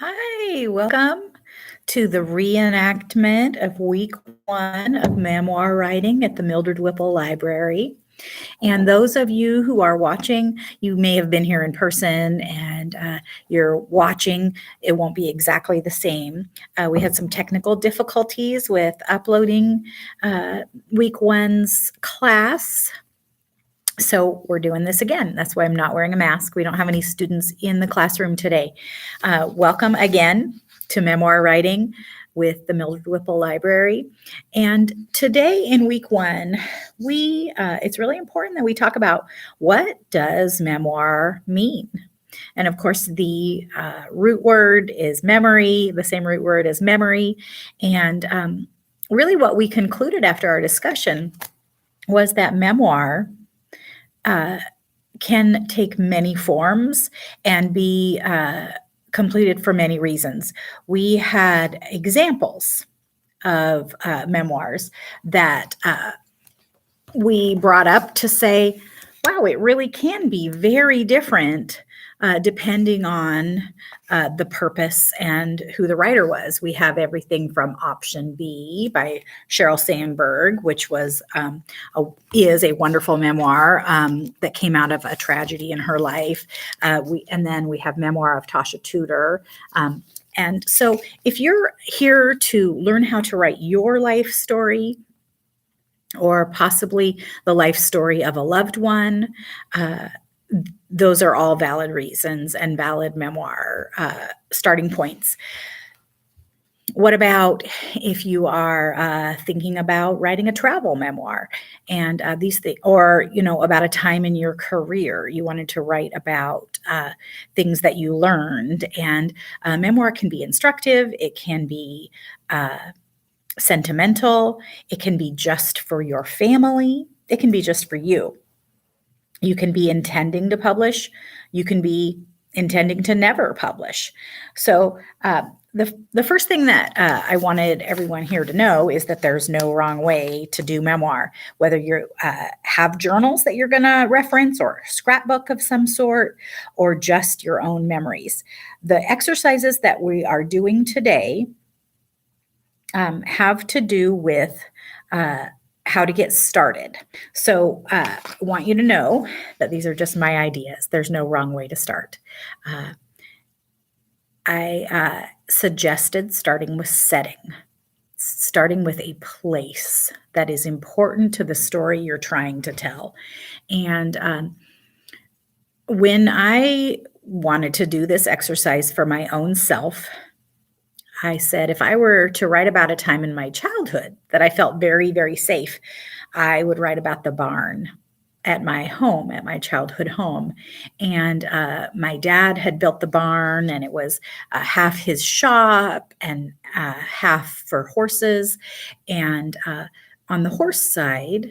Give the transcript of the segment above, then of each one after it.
Hi, welcome to the reenactment of week 1 of memoir writing at the Mildred Whipple Library. And those of you who are watching, you may have been here in person and you're watching, it won't be exactly the same. We had some technical difficulties with uploading week 1's class. So we're doing this again. That's why I'm not wearing a mask. We don't have any students in the classroom today. Welcome again to Memoir Writing with the Mildred Whipple Library. And today in week 1, it's really important that we talk about what does memoir mean? And of course, the root word is memory, the same root word as memory. And really what we concluded after our discussion was that memoir can take many forms and be completed for many reasons. We had examples of memoirs that we brought up to say, wow, it really can be very different depending on the purpose and who the writer was. We have everything from Option B by Sheryl Sandberg, which is a wonderful memoir that came out of a tragedy in her life. And then we have Memoir of Tasha Tudor. And so if you're here to learn how to write your life story, or possibly the life story of a loved one, those are all valid reasons and valid memoir starting points. What about if you are thinking about writing a travel memoir and these things, or about a time in your career you wanted to write about things that you learned? And memoir can be instructive. It can be sentimental. It can be just for your family. It can be just for you. You can be intending to publish. You can be intending to never publish. So the first thing that I wanted everyone here to know is that there's no wrong way to do memoir, whether you have journals that you're going to reference or a scrapbook of some sort, or just your own memories. The exercises that we are doing today have to do with how to get started. So I want you to know that these are just my ideas. There's no wrong way to start. I suggested starting with starting with a place that is important to the story you're trying to tell. And when I wanted to do this exercise for my own self, I said, if I were to write about a time in my childhood that I felt very, very safe, I would write about the barn at my home, at my childhood home. And my dad had built the barn, and it was half his shop and half for horses. And on the horse side,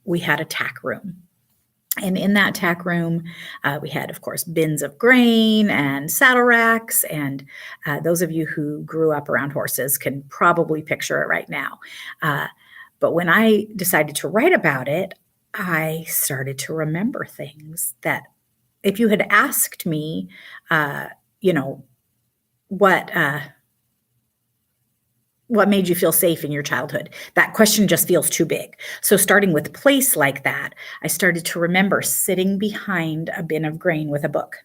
we had a tack room. And in that tack room, we had, of course, bins of grain and saddle racks. And those of you who grew up around horses can probably picture it right now. But when I decided to write about it, I started to remember things that if you had asked me, what made you feel safe in your childhood? That question just feels too big. So starting with a place like that, I started to remember sitting behind a bin of grain with a book.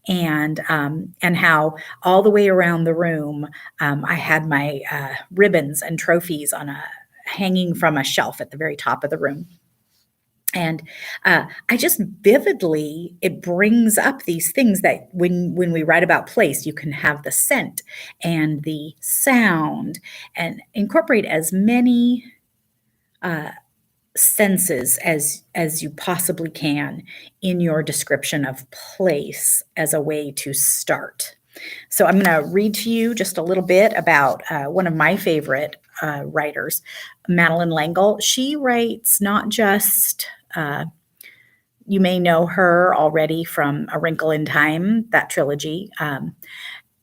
And how all the way around the room, I had my ribbons and trophies hanging from a shelf at the very top of the room. And I just vividly, it brings up these things that when we write about place, you can have the scent and the sound and incorporate as many senses as you possibly can in your description of place as a way to start. So I'm going to read to you just a little bit about one of my favorite writers, Madeleine LEngle. She writes not just you may know her already from A Wrinkle in Time, that trilogy,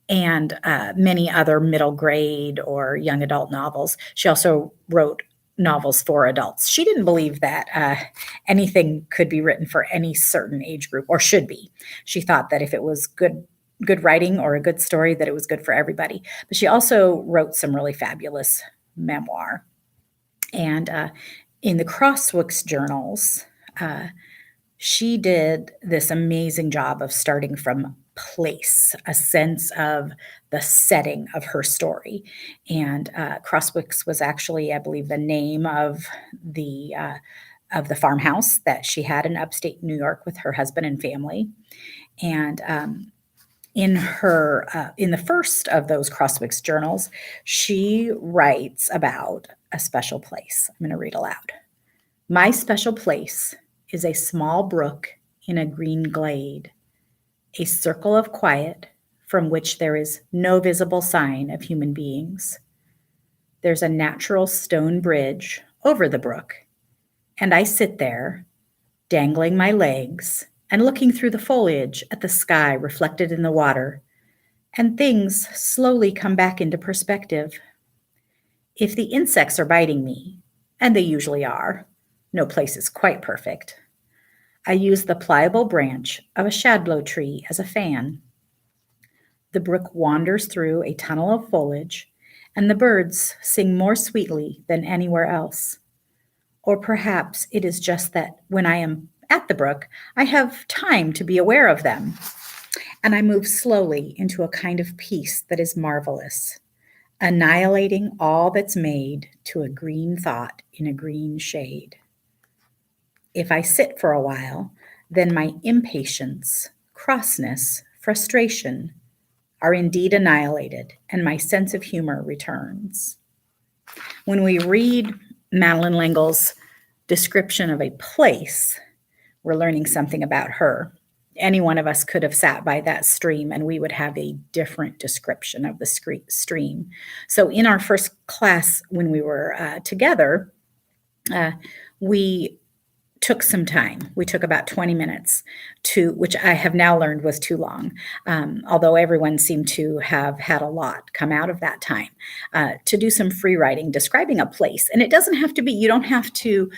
and many other middle grade or young adult novels. She also wrote novels for adults. She didn't believe that anything could be written for any certain age group, or should be. She thought that if it was good good writing or a good story, that it was good for everybody. But she also wrote some really fabulous memoir. And in the Crosswicks journals, she did this amazing job of starting from place, a sense of the setting of her story. And Crosswicks was actually, I believe, the name of the farmhouse that she had in upstate New York with her husband and family. And in the first of those Crosswicks journals, she writes about a special place. I'm going to read aloud. My special place is a small brook in a green glade, a circle of quiet from which there is no visible sign of human beings. There's a natural stone bridge over the brook, and I sit there, dangling my legs and looking through the foliage at the sky reflected in the water, and things slowly come back into perspective. If the insects are biting me, and they usually are, no place is quite perfect, I use the pliable branch of a shadblow tree as a fan. The brook wanders through a tunnel of foliage, and the birds sing more sweetly than anywhere else. Or perhaps it is just that when I am at the brook, I have time to be aware of them, and I move slowly into a kind of peace that is marvelous, annihilating all that's made to a green thought in a green shade. If I sit for a while, then my impatience, crossness, frustration are indeed annihilated, and my sense of humor returns. When we read Madeleine LeNgle's description of a place, we're learning something about her. Any one of us could have sat by that stream and we would have a different description of the stream. So in our first class, when we were together, we took some time. We took about 20 minutes which I have now learned was too long, although everyone seemed to have had a lot come out of that time, to do some free writing, describing a place. And it doesn't have to be, you don't have to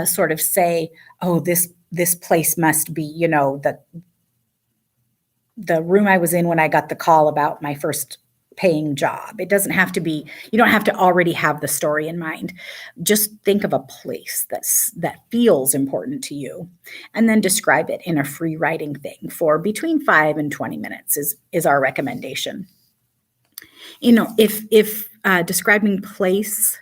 sort of say, oh, this place must be, the room I was in when I got the call about my first paying job. It doesn't have to be, you don't have to already have the story in mind. Just think of a place that feels important to you, and then describe it in a free writing thing for between 5 and 20 minutes is our recommendation. If describing place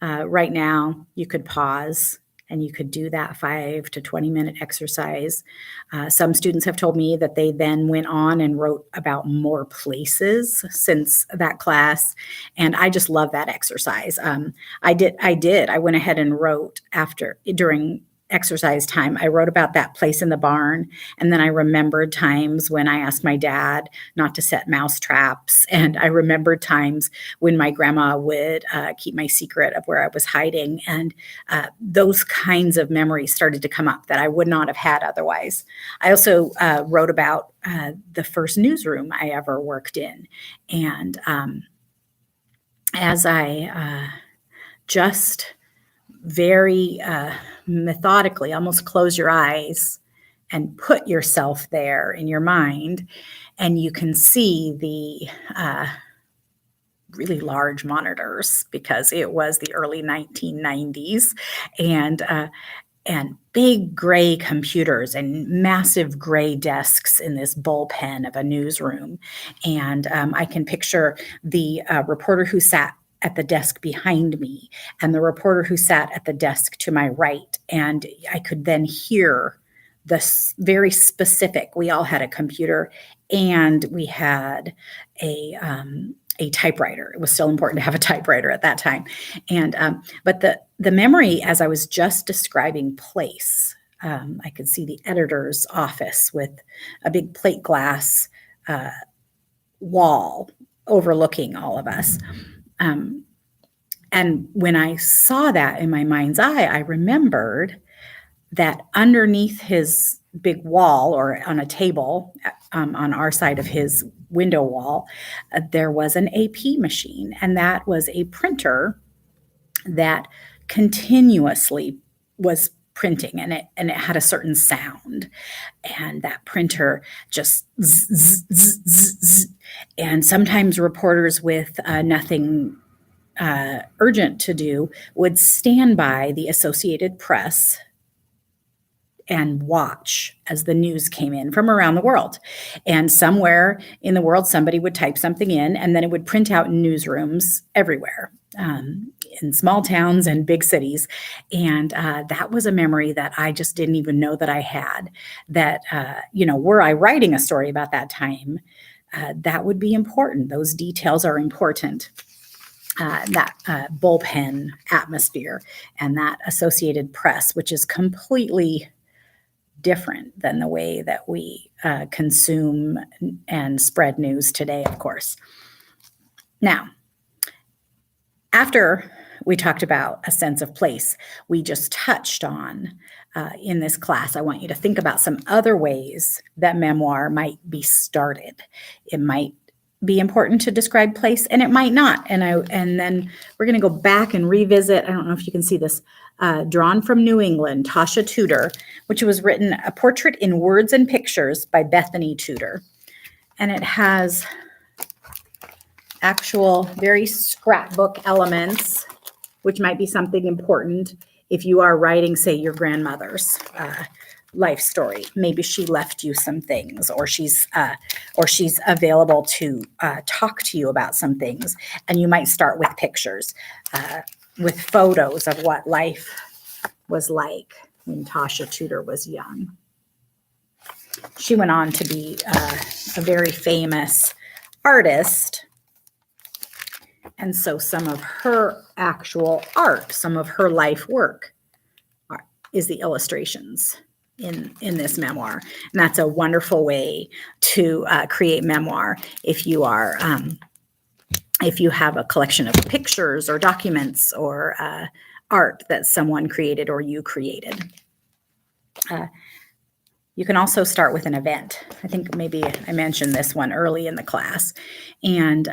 right now, you could pause and you could do that 5 to 20 minute exercise. Some students have told me that they then went on and wrote about more places since that class. And I just love that exercise. I went ahead and wrote during exercise time, I wrote about that place in the barn. And then I remembered times when I asked my dad not to set mouse traps. And I remembered times when my grandma would keep my secret of where I was hiding. And those kinds of memories started to come up that I would not have had otherwise. I also wrote about the first newsroom I ever worked in. And as I just very methodically, almost close your eyes and put yourself there in your mind, and you can see the really large monitors, because it was the early 1990s, and big gray computers and massive gray desks in this bullpen of a newsroom. And I can picture the reporter who sat at the desk behind me and the reporter who sat at the desk to my right. And I could then hear this very specific, we all had a computer and we had a typewriter. It was still important to have a typewriter at that time. And but the memory, as I was just describing place, I could see the editor's office with a big plate glass wall overlooking all of us. And when I saw that in my mind's eye, I remembered that underneath his big wall, or on a table on our side of his window wall, there was an AP machine. And that was a printer that continuously was printing, and it had a certain sound, and that printer just zzz, zzz, zzz, zzz, zzz. And sometimes reporters with nothing urgent to do would stand by the Associated Press and watch as the news came in from around the world. And somewhere in the world, somebody would type something in, and then it would print out in newsrooms everywhere, in small towns and big cities. And that was a memory that I just didn't even know that I had, that, were I writing a story about that time, that would be important. Those details are important. That bullpen atmosphere and that Associated Press, which is completely different than the way that we consume and spread news today, of course. Now, after we talked about a sense of place, we just touched on in this class, I want you to think about some other ways that memoir might be started. It might be important to describe place, and it might not. And then we're going to go back and revisit. I don't know if you can see this, drawn from New England, Tasha Tudor, which was written A Portrait in Words and Pictures by Bethany Tudor. And it has actual very scrapbook elements, which might be something important if you are writing, say, your grandmother's life story. Maybe she left you some things, or she's available to talk to you about some things. And you might start with pictures, with photos of what life was like when Tasha Tudor was young. She went on to be a very famous artist. And so some of her actual art, some of her life work is the illustrations in this memoir. And that's a wonderful way to create memoir if you are if you have a collection of pictures or documents or art that someone created or you created. You can also start with an event. I think maybe I mentioned this one early in the class. And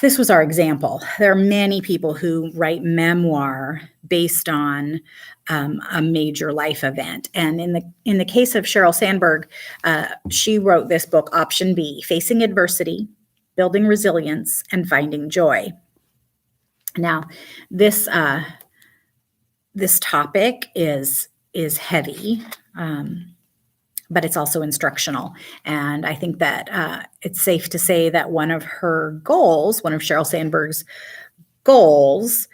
this was our example. There are many people who write memoir based on a major life event. And in the case of Sheryl Sandberg, she wrote this book, Option B, Facing Adversity, Building Resilience, and Finding Joy. Now, this topic is heavy, but it's also instructional. And I think that it's safe to say that one of Sheryl Sandberg's goals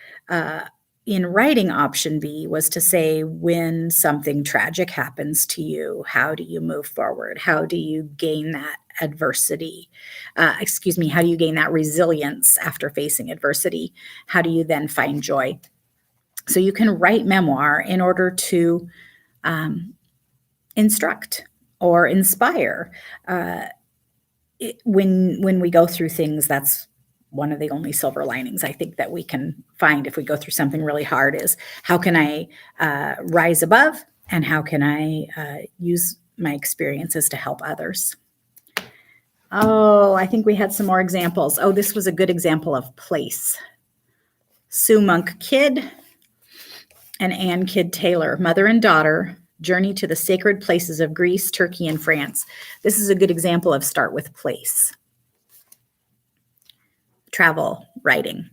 in writing Option B was to say, when something tragic happens to you, how do you move forward? How do you gain that adversity? How do you gain that resilience after facing adversity? How do you then find joy? So you can write memoir in order to instruct or inspire. When we go through things, that's one of the only silver linings I think that we can find if we go through something really hard is, how can I rise above, and how can I use my experiences to help others? Oh, I think we had some more examples. Oh, this was a good example of place. Sue Monk Kidd and Ann Kidd Taylor, mother and daughter, journey to the sacred places of Greece, Turkey, and France. This is a good example of start with place. Travel writing,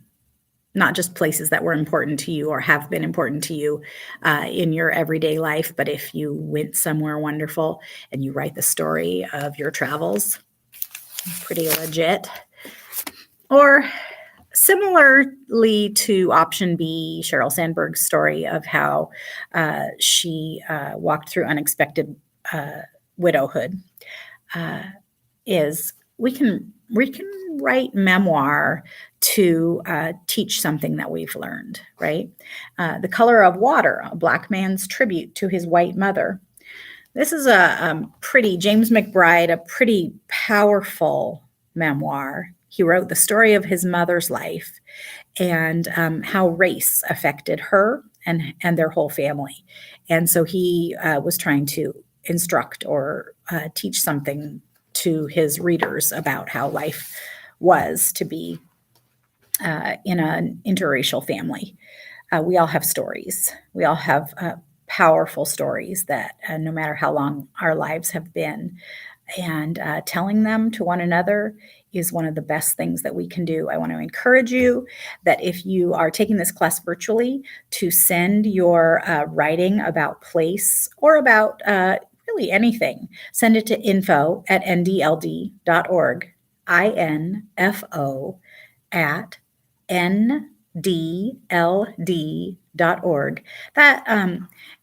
not just places that were important to you or have been important to you in your everyday life, but if you went somewhere wonderful and you write the story of your travels, pretty legit. Or similarly to Option B, Sheryl Sandberg's story of how she walked through unexpected widowhood, is we can write memoir to teach something that we've learned, right? The Color of Water, a Black man's tribute to his white mother. This is James McBride, a pretty powerful memoir. He wrote the story of his mother's life and how race affected her and their whole family. And so he was trying to instruct or teach something to his readers about how life was to be in an interracial family. We all have stories. We all have powerful stories that no matter how long our lives have been, and telling them to one another is one of the best things that we can do. I want to encourage you that if you are taking this class virtually, to send your writing about place or about really anything. Send it to info@ndld.org, info at ndld.org. That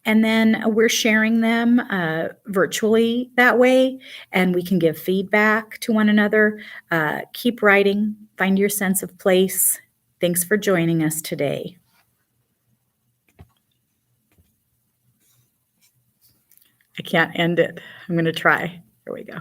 and then we're sharing them virtually that way, and we can give feedback to one another. Keep writing, find your sense of place. Thanks for joining us today. I can't end it. I'm going to try. Here we go.